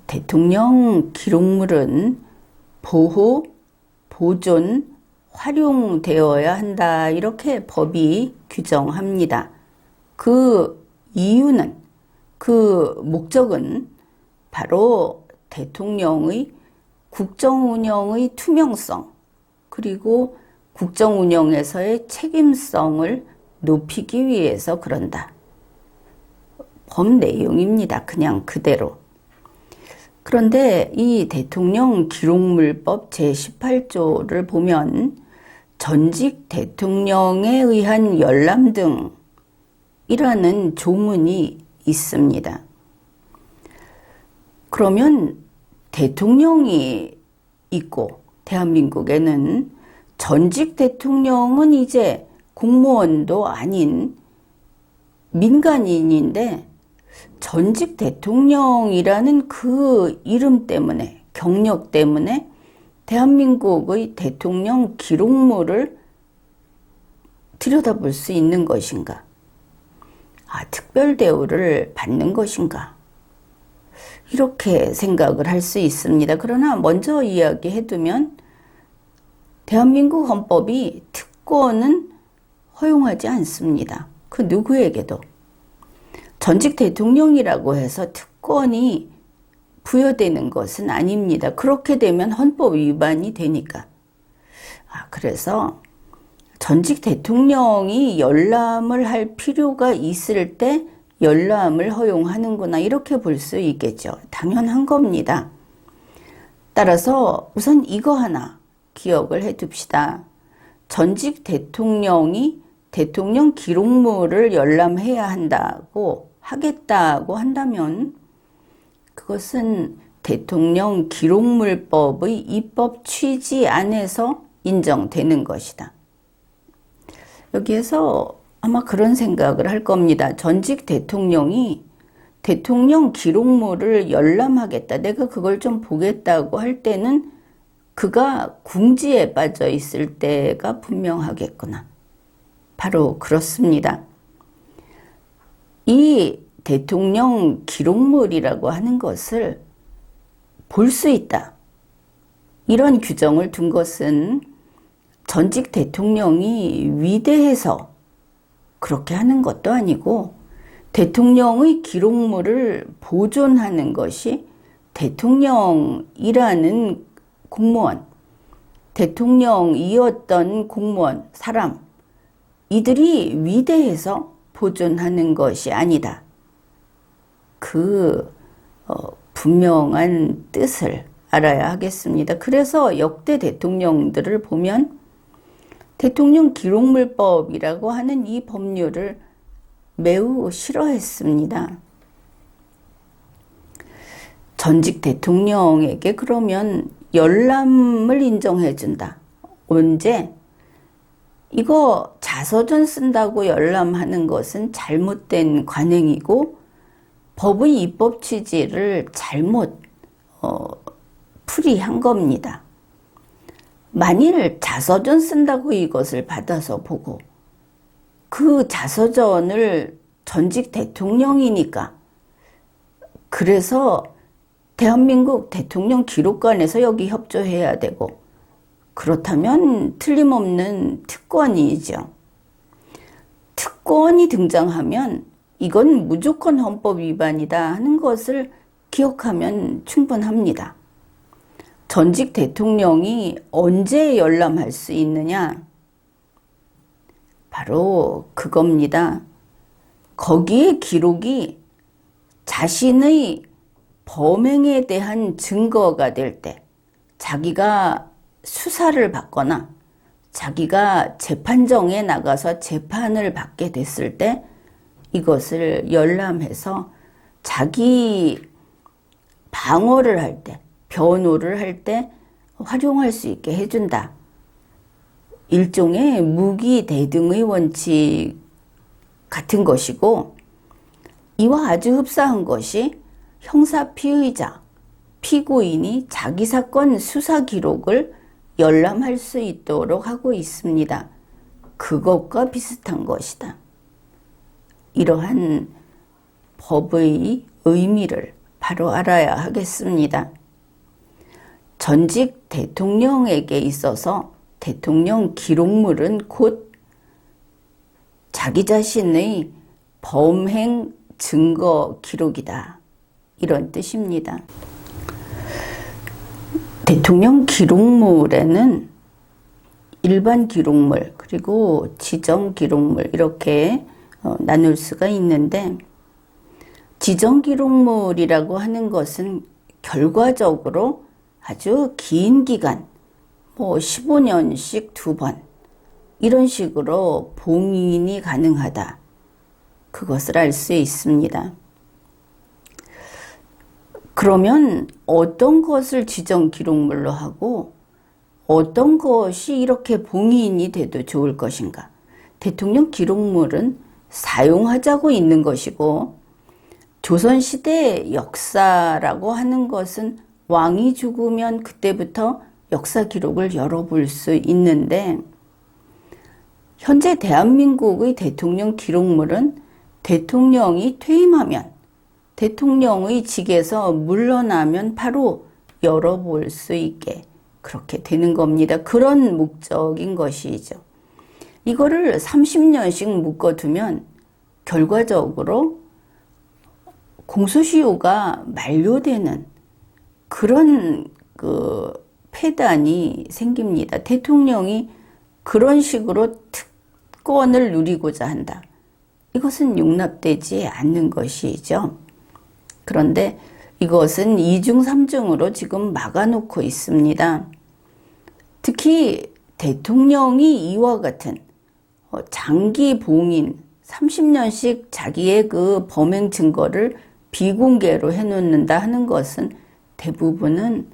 대통령 기록물은 보호, 보존, 활용되어야 한다. 이렇게 법이 규정합니다. 그 이유는, 그 목적은 바로 대통령의 국정운영의 투명성, 그리고 국정운영에서의 책임성을 높이기 위해서 그런다. 법 내용입니다. 그냥 그대로. 그런데 이 대통령 기록물법 제18조를 보면 전직 대통령에 의한 열람 등이라는 조문이 있습니다. 그러면 대통령이 있고 대한민국에는 전직 대통령은 이제 공무원도 아닌 민간인인데 전직 대통령이라는 그 이름 때문에, 경력 때문에 대한민국의 대통령 기록물을 들여다볼 수 있는 것인가? 특별 대우를 받는 것인가? 이렇게 생각을 할 수 있습니다. 그러나 먼저 이야기해두면 대한민국 헌법이 특권은 허용하지 않습니다. 그 누구에게도. 전직 대통령이라고 해서 특권이 부여되는 것은 아닙니다. 그렇게 되면 헌법 위반이 되니까. 그래서 전직 대통령이 열람을 할 필요가 있을 때 열람을 허용하는구나, 이렇게 볼 수 있겠죠. 당연한 겁니다. 따라서 우선 이거 하나 기억을 해 둡시다. 전직 대통령이 대통령 기록물을 열람해야 한다고 하겠다고 한다면 그것은 대통령 기록물법의 입법 취지 안에서 인정되는 것이다. 여기에서 아마 그런 생각을 할 겁니다. 전직 대통령이 대통령 기록물을 열람하겠다, 내가 그걸 좀 보겠다고 할 때는 그가 궁지에 빠져 있을 때가 분명하겠구나. 바로 그렇습니다. 이 대통령 기록물이라고 하는 것을 볼 수 있다, 이런 규정을 둔 것은 전직 대통령이 위대해서 그렇게 하는 것도 아니고 대통령의 기록물을 보존하는 것이 대통령이라는 공무원, 대통령이었던 공무원, 사람, 이들이 위대해서 보존하는 것이 아니다. 그 분명한 뜻을 알아야 하겠습니다. 그래서 역대 대통령들을 보면 대통령 기록물법이라고 하는 이 법률을 매우 싫어했습니다. 전직 대통령에게 그러면 열람을 인정해준다. 언제? 이거 자서전 쓴다고 열람하는 것은 잘못된 관행이고 법의 입법 취지를 잘못 풀이한 겁니다. 만일 자서전 쓴다고 이것을 받아서 보고 그 자서전을 전직 대통령이니까 그래서 대한민국 대통령 기록관에서 여기 협조해야 되고, 그렇다면 틀림없는 특권이죠. 특권이 등장하면 이건 무조건 헌법 위반이다 하는 것을 기억하면 충분합니다. 전직 대통령이 언제 열람할 수 있느냐? 바로 그겁니다. 거기에 기록이 자신의 범행에 대한 증거가 될 때, 자기가 수사를 받거나 자기가 재판정에 나가서 재판을 받게 됐을 때 이것을 열람해서 자기 방어를 할 때, 변호를 할 때 활용할 수 있게 해준다. 일종의 무기 대등의 원칙 같은 것이고, 이와 아주 흡사한 것이 형사 피의자, 피고인이 자기 사건 수사 기록을 열람할 수 있도록 하고 있습니다. 그것과 비슷한 것이다. 이러한 법의 의미를 바로 알아야 하겠습니다. 전직 대통령에게 있어서 대통령 기록물은 곧 자기 자신의 범행 증거 기록이다. 이런 뜻입니다. 대통령 기록물에는 일반 기록물 그리고 지정 기록물 이렇게 나눌 수가 있는데, 지정 기록물이라고 하는 것은 결과적으로 아주 긴 기간, 15년씩 2번 이런 식으로 봉인이 가능하다. 그것을 알 수 있습니다. 그러면 어떤 것을 지정 기록물로 하고 어떤 것이 이렇게 봉인이 돼도 좋을 것인가? 대통령 기록물은 사용하자고 있는 것이고, 조선시대 역사라고 하는 것은 왕이 죽으면 그때부터 역사 기록을 열어볼 수 있는데, 현재 대한민국의 대통령 기록물은 대통령이 퇴임하면, 대통령의 직에서 물러나면 바로 열어볼 수 있게 그렇게 되는 겁니다. 그런 목적인 것이죠. 이거를 30년씩 묶어두면 결과적으로 공소시효가 만료되는 그런 폐단이 생깁니다. 대통령이 그런 식으로 특권을 누리고자 한다. 이것은 용납되지 않는 것이죠. 그런데 이것은 2중, 3중으로 지금 막아놓고 있습니다. 특히 대통령이 이와 같은 장기 봉인, 30년씩 자기의 그 범행 증거를 비공개로 해놓는다 하는 것은 대부분은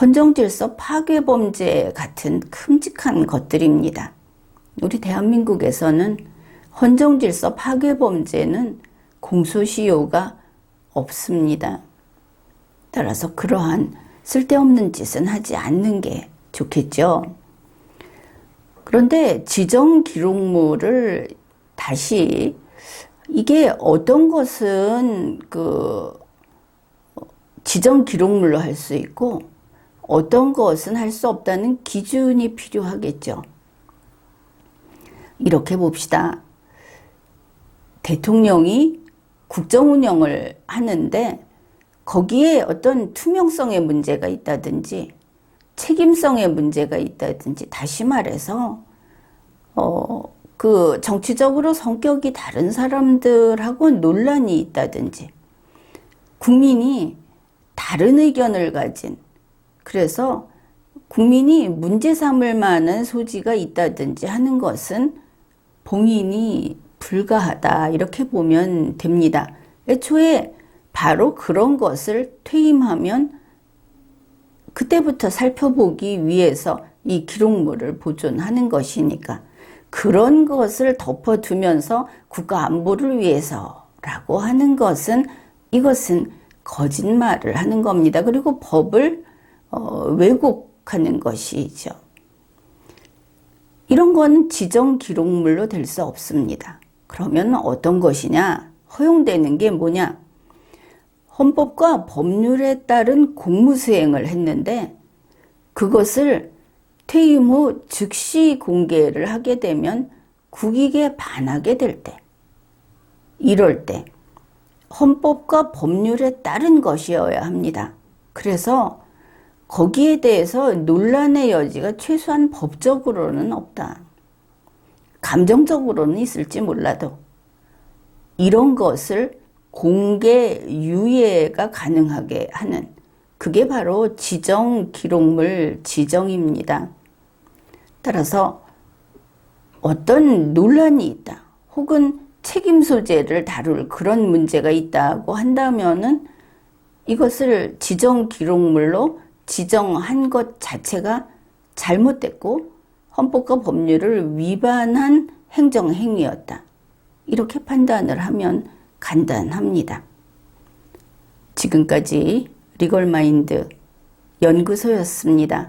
헌정질서 파괴범죄 같은 큼직한 것들입니다. 우리 대한민국에서는 헌정질서 파괴범죄는 공소시효가 없습니다. 따라서 그러한 쓸데없는 짓은 하지 않는 게 좋겠죠. 그런데 지정 기록물을 다시, 이게 어떤 것은 지정 기록물로 할 수 있고 어떤 것은 할 수 없다는 기준이 필요하겠죠. 이렇게 봅시다. 대통령이 국정 운영을 하는데 거기에 어떤 투명성의 문제가 있다든지 책임성의 문제가 있다든지, 다시 말해서 정치적으로 성격이 다른 사람들하고 논란이 있다든지, 국민이 다른 의견을 가진, 그래서 국민이 문제 삼을 만한 소지가 있다든지 하는 것은 봉인이 불가하다, 이렇게 보면 됩니다. 애초에 바로 그런 것을 퇴임하면 그때부터 살펴보기 위해서 이 기록물을 보존하는 것이니까, 그런 것을 덮어두면서 국가 안보를 위해서라고 하는 것은, 이것은 거짓말을 하는 겁니다. 그리고 법을 왜곡하는 것이죠. 이런 건 지정 기록물로 될 수 없습니다. 그러면 어떤 것이냐? 허용되는 게 뭐냐? 헌법과 법률에 따른 공무수행을 했는데 그것을 퇴임 후 즉시 공개를 하게 되면 국익에 반하게 될 때, 이럴 때 헌법과 법률에 따른 것이어야 합니다. 그래서 거기에 대해서 논란의 여지가 최소한 법적으로는 없다. 감정적으로는 있을지 몰라도 이런 것을 공개 유예가 가능하게 하는, 그게 바로 지정 기록물 지정입니다. 따라서 어떤 논란이 있다, 혹은 책임 소재를 다룰 그런 문제가 있다고 한다면은 이것을 지정 기록물로 지정한 것 자체가 잘못됐고 헌법과 법률을 위반한 행정행위였다, 이렇게 판단을 하면 간단합니다. 지금까지 리걸마인드 연구소였습니다.